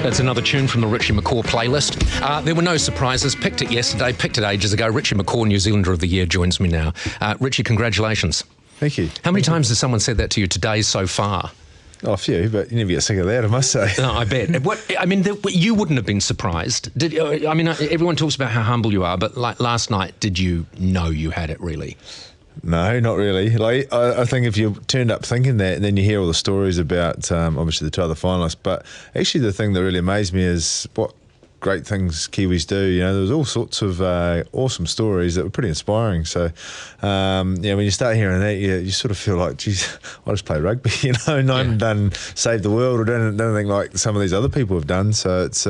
That's another tune from the Richie McCaw playlist. There were no surprises. Picked it yesterday, picked it ages ago. Richie McCaw, New Zealander of the Year, joins me now. Richie, congratulations. Thank you. How many times has someone said that to you today so far? Oh, a few, but you never get sick of that, I must say. No, I bet. You wouldn't have been surprised. Everyone talks about how humble you are, but like last night, did you know you had it really? No, not really. Like I think if you turned up thinking that, and then you hear all the stories about obviously the two other finalists, but actually the thing that really amazed me is what great things Kiwis do. You know, there was all sorts of awesome stories that were pretty inspiring. So, when you start hearing that, you sort of feel like, geez, I just play rugby. You know, and I haven't done saved the world or done anything like some of these other people have done. So it's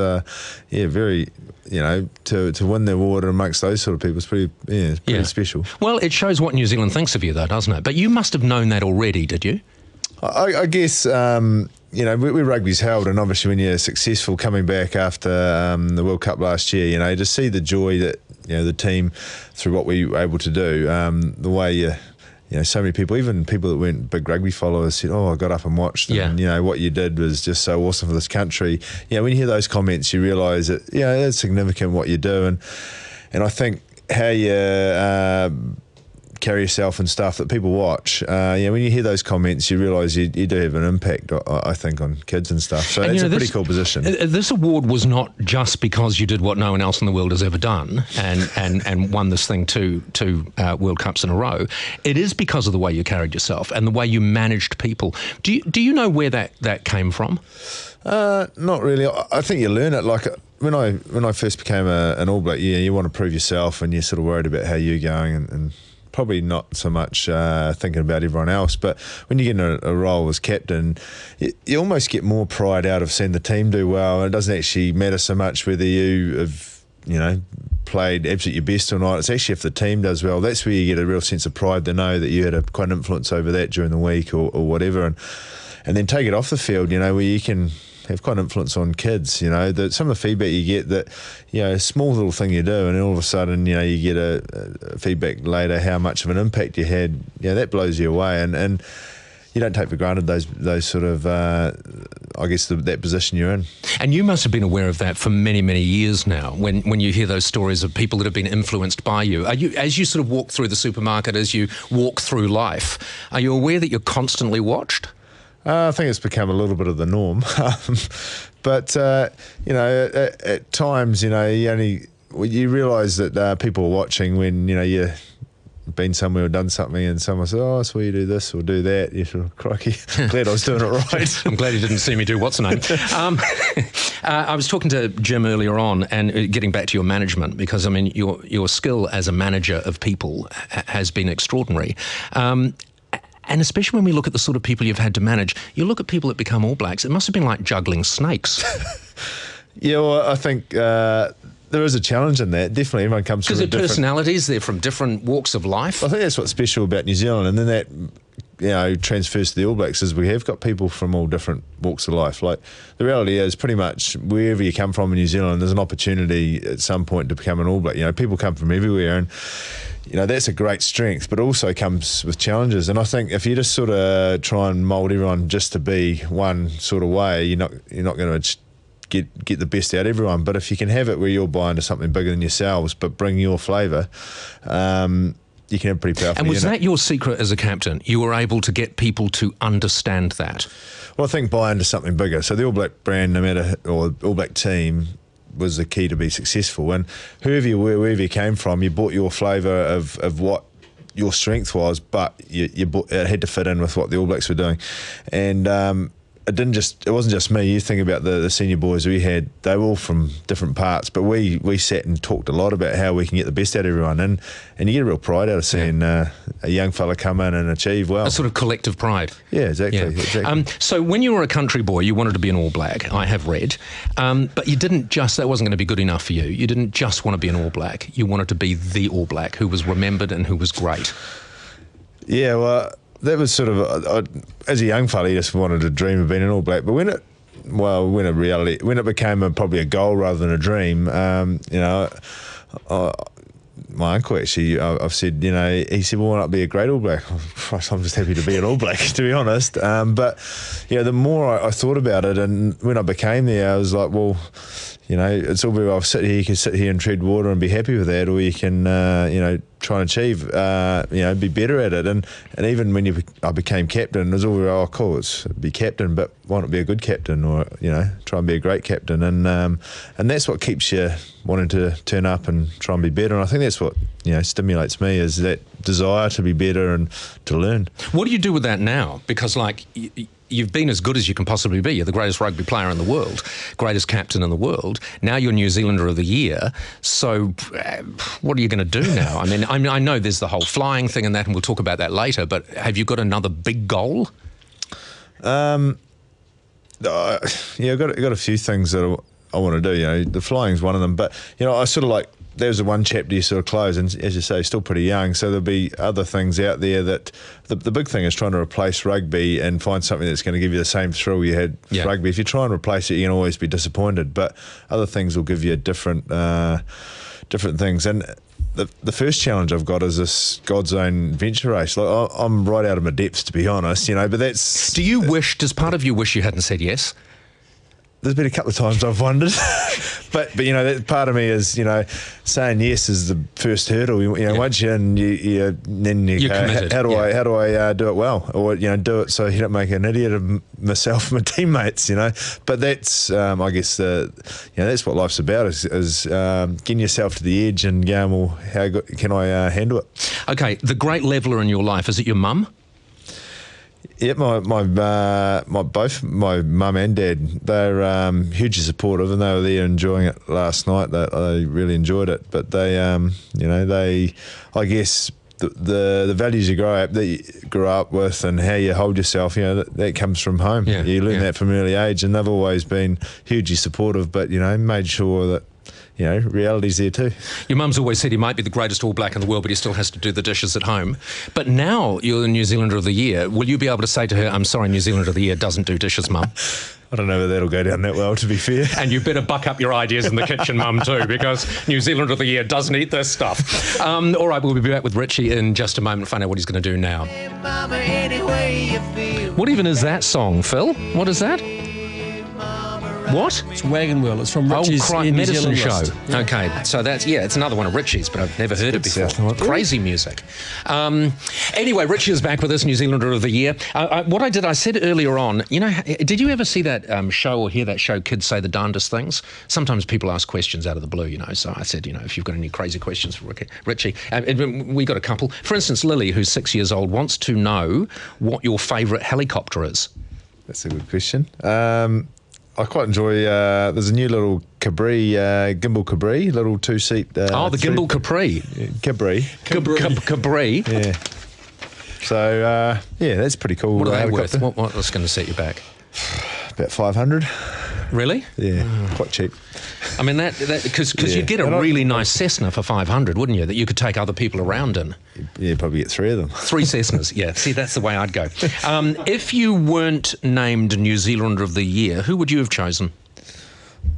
very. You know, to win the award amongst those sort of people is pretty special. Well, it shows what New Zealand thinks of you, though, doesn't it? But you must have known that already, did you? I guess, where rugby's held, and obviously when you're successful coming back after the World Cup last year, to see the joy that, the team, through what we were able to do, the way so many people, even people that weren't big rugby followers, said, "Oh, I got up and watched, and what you did was just so awesome for this country." When you hear those comments, you realise that it's significant what you do, and I think how you carry yourself and stuff that people watch. When you hear those comments, you realise you do have an impact, I think, on kids and stuff. So it's a pretty cool position. This award was not just because you did what no one else in the world has ever done and won this thing two World Cups in a row. It is because of the way you carried yourself and the way you managed people. Do you know where that came from? Not really. I think you learn it. Like when I first became an All Black, you want to prove yourself, and you're sort of worried about how you're going and probably not so much thinking about everyone else, but when you get in a role as captain, you almost get more pride out of seeing the team do well. And it doesn't actually matter so much whether you have, played absolutely your best or not. It's actually if the team does well, that's where you get a real sense of pride to know that you had quite an influence over that during the week or whatever. And then take it off the field, where you can have quite an influence on kids, some of the feedback you get that, a small little thing you do, and all of a sudden, you get a feedback later how much of an impact you had, that blows you away. And you don't take for granted those sort of, that position you're in. And you must have been aware of that for many, many years now, when you hear those stories of people that have been influenced by you. As you sort of walk through the supermarket, as you walk through life, are you aware that you're constantly watched? I think it's become a little bit of the norm. But, at times, you realise that people are watching when, you've been somewhere or done something and someone says, "Oh, I saw you do this or do that." You sort of, crikey, glad I was doing it right. I'm glad you didn't see me do what's name. I was talking to Jim earlier on and getting back to your management, because, your skill as a manager of people has been extraordinary. And especially when we look at the sort of people you've had to manage, you look at people that become All Blacks, it must have been like juggling snakes. I think there is a challenge in that. Definitely, everyone comes from different... Because they're personalities, they're from different walks of life. I think that's what's special about New Zealand, and then that transfers to the All Blacks, is we have got people from all different walks of life. Like, the reality is pretty much wherever you come from in New Zealand, there's an opportunity at some point to become an All Black. People come from everywhere, and that's a great strength, but also comes with challenges. And I think if you just sort of try and mould everyone just to be one sort of way, you're not going to get the best out of everyone. But if you can have it where you're buying to something bigger than yourselves, but bring your flavour, you can have a pretty powerful And was unit. that your secret as a captain? You were able to get people to understand that? Well, I think buy into something bigger. So the All Black brand, or All Black team, was the key to be successful. And whoever you were, wherever you came from, you brought your flavour of what your strength was, but it had to fit in with what the All Blacks were doing. And it wasn't just me. You think about the senior boys we had, they were all from different parts, but we sat and talked a lot about how we can get the best out of everyone, and you get a real pride out of seeing a young fella come in and achieve well. A sort of collective pride. Yeah, exactly. So when you were a country boy, you wanted to be an All Black, I have read, but you didn't that wasn't going to be good enough for you. You didn't just want to be an All Black, you wanted to be the All Black who was remembered and who was great. Yeah, well, that was sort of, as a young fella, you just wanted to dream of being an All Black. But when it became probably a goal rather than a dream, my uncle actually, I've said, he said, well, why not be a great All Black? Oh, Christ, I'm just happy to be an All Black, to be honest. But the more I thought about it, and when I became there, I was like, well, it's all very well sit here. You can sit here and tread water and be happy with that, or you can, try and achieve, be better at it. And even when I became captain, it was all very well, cool, it's be captain, but why not be a good captain, or try and be a great captain? And that's what keeps you wanting to turn up and try and be better. And I think that's what stimulates me, is that desire to be better and to learn. What do you do with that now? Because you've been as good as you can possibly be. You're the greatest rugby player in the world, greatest captain in the world. Now you're New Zealander of the Year. So what are you going to do now? I know there's the whole flying thing and that, and we'll talk about that later, but have you got another big goal? I've got a few things that I want to do. The flying's one of them, but I sort of like, there's the one chapter you sort of close, and as you say, still pretty young, so there'll be other things out there that the big thing is trying to replace rugby and find something that's going to give you the same thrill you had with rugby. If you try and replace it, you can always be disappointed, but other things will give you different things. And the first challenge I've got is this God's Own venture race. Like, I'm right out of my depths, to be honest, but that's... Does part of you wish you hadn't said yes? There's been a couple of times I've wondered, but that part of me is saying yes is the first hurdle. Once you're in, then you go, committed. How do I do it well, or do it so you don't make an idiot of myself and my teammates. But that's I guess that's what life's about, is getting yourself to the edge and going, well, how good can I handle it? Okay, the great leveller in your life, is it your mum? Yeah, both my mum and dad, they're hugely supportive, and they were there enjoying it last night. They really enjoyed it, but they, I guess the values you grow up with and how you hold yourself, that comes from home. Yeah, you learn that from an early age, and they've always been hugely supportive, but made sure that reality's there too. Your mum's always said he might be the greatest All Black in the world, but he still has to do the dishes at home. But now you're the New Zealander of the Year. Will you be able to say to her, I'm sorry, New Zealander of the Year doesn't do dishes, Mum? I don't know whether that'll go down that well, to be fair. And you better buck up your ideas in the kitchen, Mum, too, because New Zealander of the Year doesn't eat this stuff. All right, we'll be back with Richie in just a moment, find out what he's going to do now. What even is that song, Phil? What is that? What? It's Wagon Wheel. It's from Richie's medicine show. Yeah. Okay, so it's another one of Richie's, but I've never heard it before. Crazy music. Anyway, Richie is back with us, New Zealander of the Year. I said earlier on, did you ever see that show or hear that show, Kids Say the Darndest Things? Sometimes people ask questions out of the blue, so I said, if you've got any crazy questions for Richie. We got a couple. For instance, Lily, who's 6 years old, wants to know what your favourite helicopter is. That's a good question. I quite enjoy, there's a new little gimbal Cabri, little two-seat... the gimbal Capri. Cabri. Yeah. So, that's pretty cool. What are they worth? What's going to set you back? About 500. Really? Yeah, quite cheap. I mean, because you'd get a really nice Cessna for 500, wouldn't you, that you could take other people around in? Yeah, probably get 3 of them. 3 Cessnas, yeah. See, that's the way I'd go. If you weren't named New Zealander of the Year, who would you have chosen?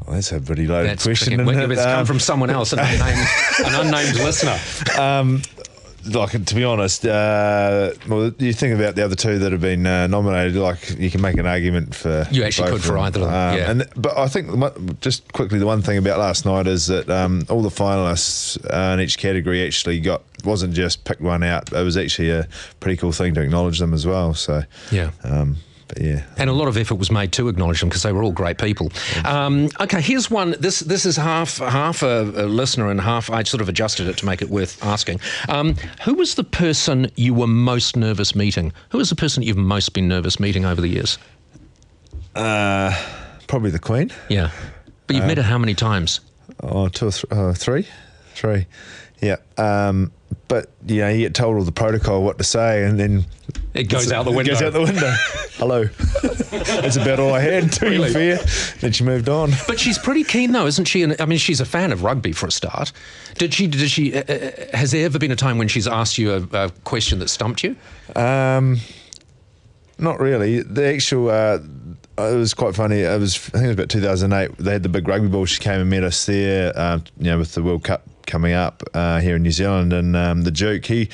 Well, that's a pretty loaded question. It's come from someone else, an unnamed listener. To be honest, you think about the other 2 that have been nominated, you can make an argument for... You actually could for either of them, But I think, just quickly, the one thing about last night is that all the finalists in each category actually wasn't just picked one out. It was actually a pretty cool thing to acknowledge them as well. So, yeah. But yeah. And a lot of effort was made to acknowledge them because they were all great people. Okay, here's one. This is half a listener and half... I sort of adjusted it to make it worth asking. Who was the person you were most nervous meeting? Who was the person you've most been nervous meeting over the years? Probably the Queen. Yeah. But you've met her how many times? 2 or 3. 3. Yeah. But, you get told all the protocol, what to say, and then... It goes out the window. It goes out the window. Hello. That's about all I had, to be fair. Then she moved on. But she's pretty keen, though, isn't she? I mean, she's a fan of rugby, for a start. Has there ever been a time when she's asked you a question that stumped you? Not really. The actual... it was quite funny. I think it was about 2008. They had the big rugby ball. She came and met us there, with the World Cup coming up here in New Zealand, and the Duke, he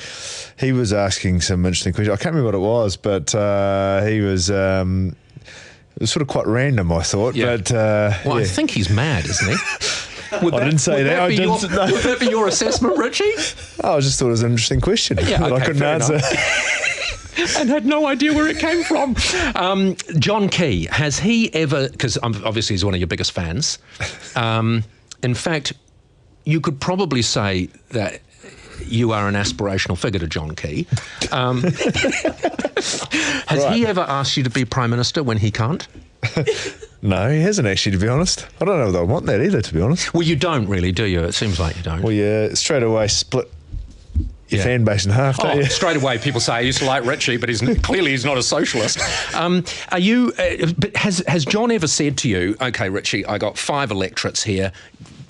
was asking some interesting questions. I can't remember what it was, but he was. It was sort of quite random, I thought. Yeah. But I think he's mad, isn't he? I didn't say that. Would that be your assessment, Richie? I just thought it was an interesting question that I couldn't answer. And had no idea where it came from. John Key, has he ever, because obviously he's one of your biggest fans. In fact, you could probably say that you are an aspirational figure to John Key. Has he ever asked you to be Prime Minister when he can't? No, he hasn't actually, to be honest. I don't know whether I want that either, to be honest. Well, you don't really, do you? It seems like you don't. Well, yeah, straight away split your fan base in half, don't you? Straight away people say, I used to like Richie, but clearly he's not a socialist. Are you? But has John ever said to you, okay, Richie, I got 5 electorates here,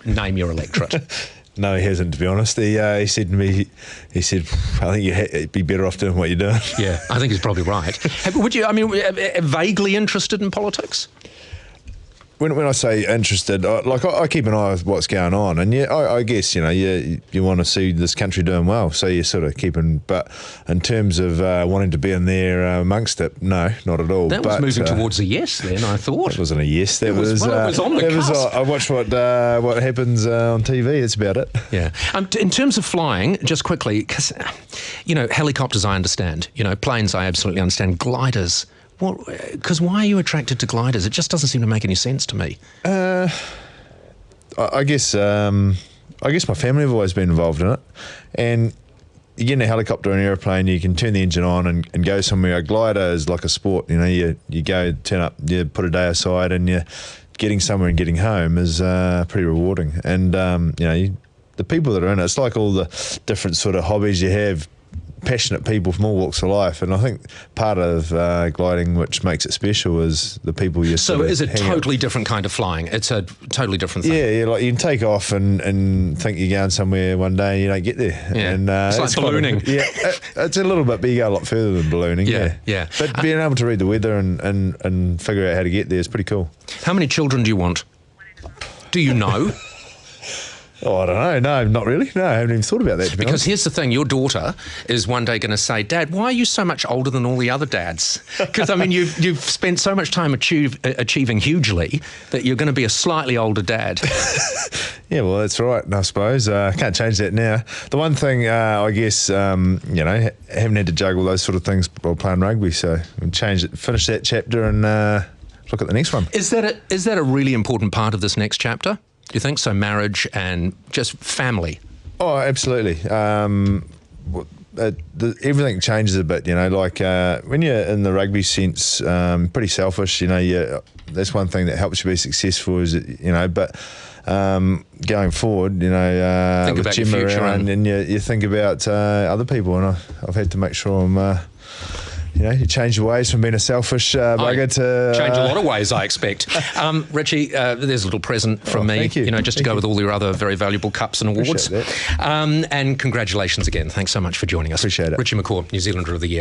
name your electorate? No, he hasn't, to be honest. He said to me, I think you'd be better off doing what you're doing. Yeah, I think he's probably right. Would you, vaguely interested in politics? When I say interested, I keep an eye on what's going on, and I guess you want to see this country doing well, so you're sort of keeping. But in terms of wanting to be in there amongst it, no, not at all. That was moving towards a yes. Then I thought it wasn't a yes. That was it was on the cusp. I watch what happens on TV. That's about it. Yeah. In terms of flying, just quickly, because helicopters, I understand. Planes, I absolutely understand. Gliders. Because why are you attracted to gliders? It just doesn't seem to make any sense to me. I guess my family have always been involved in it, and you get in a helicopter or an aeroplane, you can turn the engine on and go somewhere. A glider is like a sport. You go, turn up, you put a day aside, and you're getting somewhere and getting home is pretty rewarding. And the people that are in it, it's like all the different sort of hobbies you have. Passionate people from all walks of life, and I think part of gliding which makes it special is the people you So is it totally different kind of flying? It's a totally different thing. Yeah, like you can take off and think you're going somewhere one day and you don't get there. Yeah. And, it's like ballooning. It's a little bit, but you go a lot further than ballooning. Yeah. But being able to read the weather and figure out how to get there is pretty cool. How many children do you want? Do you know? Oh, I don't know. No, not really. No, I haven't even thought about that, to be honest. Here's the thing. Your daughter is one day going to say, Dad, why are you so much older than all the other dads? Because, you've spent so much time achieving hugely that you're going to be a slightly older dad. Yeah, well, that's right, I suppose. Can't change that now. The one thing, I guess, haven't had to juggle those sort of things while playing rugby, so we'll finish that chapter and look at the next one. Is that a really important part of this next chapter? Do you think so? Marriage and just family? Oh, absolutely. Everything changes a bit, when you're in the rugby sense, pretty selfish, that's one thing that helps you be successful is, but going forward, with Gemma around and you think about other people, and I've had to make sure I'm... you change your ways from being a selfish bugger to... change a lot of ways, I expect. Richie, there's a little present from me, thank you. Just to go with all your other very valuable cups and awards. Appreciate that. And congratulations again. Thanks so much for joining us. Appreciate it. Richie McCaw, New Zealander of the Year.